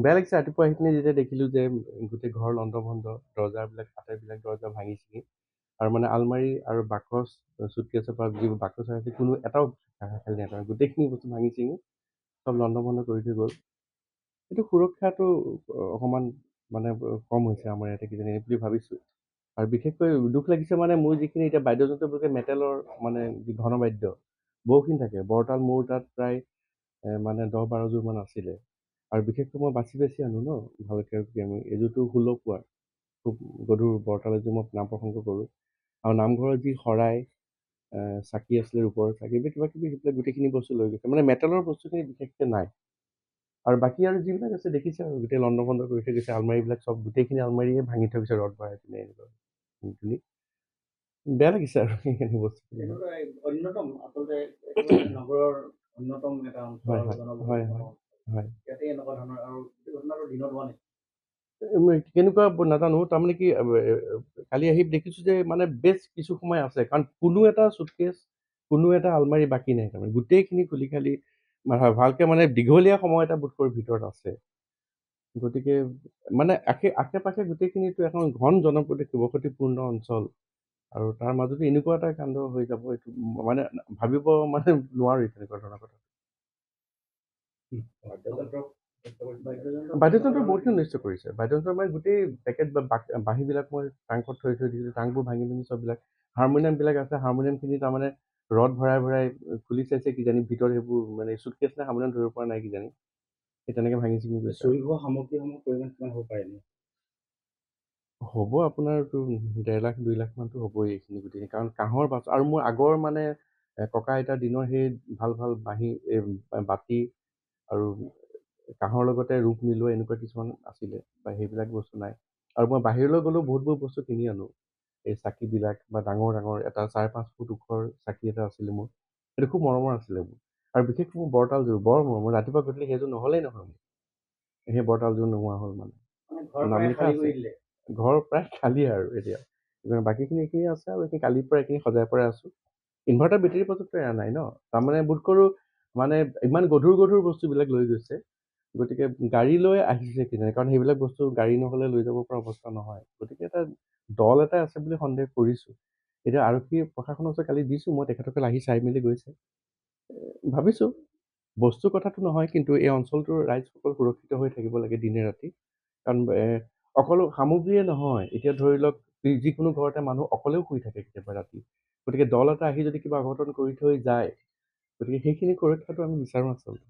বেয়া লাগিছে ৰাতিপুৱা আহি পিনে যেতিয়া দেখিলো যে গোটেই ঘৰ লণ্ডভণ্ড, দৰ্জাবিলাক আটাইবিলাক দৰ্জা ভাঙি চিঙি আৰু মানে আলমাৰি আৰু বাকচ চুটকেছৰ পৰা যিবোৰ বাকচ আছে কোনো এটাও খালী নাই তাৰমানে গোটেইখিনি বস্তু ভাঙি চিঙি চব লণ্ডভণ্ড কৰি থৈ গ'ল। এইটো সুৰক্ষাটো অকণমান মানে কম হৈছে আমাৰ ইয়াতে কিজানি বুলি ভাবিছোঁ। আৰু বিশেষকৈ দুখ লাগিছে মানে মোৰ যিখিনি এতিয়া বাদ্যযন্ত্ৰবোৰকে মেটেলৰ মানে ঘন বাদ্য বহুখিনি থাকে। বৰতাল মোৰ তাত প্ৰায় মানে 10-12 যোৰ মান আছিলে। আৰু বিশেষকৈ মই বাছি বাছি আনো ন ভালকৈ আমি এযোৰটো 16 পোৱাৰ খুব গধুৰ বৰতাল এযোৰ মই নাম প্ৰসংগ কৰোঁ। আৰু নামঘৰৰ যি শৰাই চাকি আছিলে ৰূপৰ চাকি কিবা কিবি সেইবিলাক গোটেইখিনি বস্তু লৈ গৈছে মানে মেটেলৰ বস্তুখিনি বিশেষকৈ নাই। আৰু বাকী আৰু যিবিলাক আছে দেখিছে আৰু গোটেই লণ্ডভণ্ড কৰি থৈ গৈছে আলমাৰীবিলাক চব গোটেইখিনি আলমাৰীয়ে ভাঙি থৈ গৈছে ৰদ ভৰাই পিনে এনেকুৱা তুলি বেয়া লাগিছে আৰু সেইখিনি বস্তুখিনি অন্যতম আচলতে একেবাৰে নগৰৰ অন্যতম এটা অঞ্চল হয় আৰু হয় জনবহুল হয় হয় হয় ইয়াতে এনেকুৱা ধৰণৰ আৰু ঘটনাটো দিনত হোৱা নাই। কেনেকুৱা নাজানো তাৰমানে কি কালি আহি দেখিছো যে মানে বেছ কিছু সময় আছে কাৰণ কোনো এটা চুটকেছ কোনো এটা আলমাৰী বাকী নাই তাৰমানে গোটেইখিনি খুলি খালি ভালকে মানে দীঘলীয়া সময় এটা বোধকৰো ভিতৰত আছে। গতিকে মানে আশে পাশে গোটেইখিনিতো এখন ঘন জনবসতিপূৰ্ণ অঞ্চল আৰু তাৰ মাজতে এনেকুৱা এটা কাণ্ড হৈ যাব এইটো মানে ভাবিব মানে নোৱাৰি তেনেকুৱা ধৰণৰ কথা। বাদ্যযন্ত্ৰ বহুতখিনি নষ্ট কৰিছে বাদ্যযন্ত্ৰ মানে গোটেই পেকেট বাঁহীবিলাক মই টাংকত থৈ দিছিলোঁ টাংবোৰ ভাঙি ভাঙি চববিলাক হাৰমনিয়ামবিলাক আছে হাৰমনিয়ামখিনি তাৰমানে ৰদ ভৰাই ভৰাই খুলি চাইছে কিজানি ভিতৰত সেইবোৰ মানে চুটকেছ নে হাৰমনিয়াম ধৰিব পৰা নাই কিজানি সেই তেনেকৈ ভাঙি চিঙি গৈছে। চুৰি হোৱা সামগ্ৰীসমূহ পৰিমাণ কিমান হ'ব পাৰে নে? হ'ব আপোনাৰতো 1.5 লাখ 2 লাখ মানতো হ'বই এইখিনি গোটেইখিনি কাৰণ কাঁহৰ বাছ আৰু মোৰ আগৰ মানে ককা আইতাৰ দিনৰ সেই ভাল ভাল বাঁহী বাতি আৰু কাঁহৰ লগতে ৰূপ মিলোৱা এনেকুৱা কিছুমান আছিলে বা সেইবিলাক বস্তু নাই। আৰু মই বাহিৰলৈ গ'লেও বহুত বস্তু কিনি আনো এই চাকিবিলাক বা ডাঙৰ ডাঙৰ এটা 4-5 ফুট ওখৰ চাকি এটা আছিলে মোৰ সেইটো খুব মৰমৰ আছিলে মোৰ আৰু বিশেষকৈ মোৰ বৰতালযোৰ বৰ মৰমৰ ৰাতিপুৱা গধূলি সেইযোৰ নহ'লেই নহয় সেই বৰতালযোৰ নোহোৱা হ'ল মানে নাম লিখা আছে ঘৰ প্ৰায় খালী আৰু এতিয়া বাকীখিনি এইখিনি আছে আৰু এইখিনি কালিৰ পৰা এইখিনি সজাই পৰাই আছোঁ। ইনভাৰ্টাৰ বেটেৰী পৰ্যন্ত এৰা নাই ন তাৰমানে বোধ কৰোঁ মানে ইমান গধুৰ বস্তুবিলাক লৈ গৈছে গতিকে গাড়ী লৈ আহিছে কিজানি কাৰণ সেইবিলাক বস্তু গাড়ী নহ'লে লৈ যাব পৰা অৱস্থা নহয় গতিকে এটা দল এটা আছে বুলি সন্দেহ কৰিছোঁ। এতিয়া আৰক্ষী প্ৰশাসনৰ ওচৰত কালি দিছোঁ মই তেখেতসকলে আহি চাই মেলি গৈছে ভাবিছোঁ বস্তুৰ কথাটো নহয় কিন্তু এই অঞ্চলটোৰ ৰাইজসকল সুৰক্ষিত হৈ থাকিব লাগে দিনে ৰাতি কাৰণ অকল সামগ্ৰীয়ে নহয় এতিয়া ধৰি লওক যিকোনো ঘৰতে মানুহ অকলেও শুই থাকে কেতিয়াবা ৰাতি গতিকে দল এটা আহি যদি কিবা অঘটন কৰি থৈ যায় গতিকে সেইখিনি সুৰক্ষাটো আমি বিচাৰোঁ আচলতে।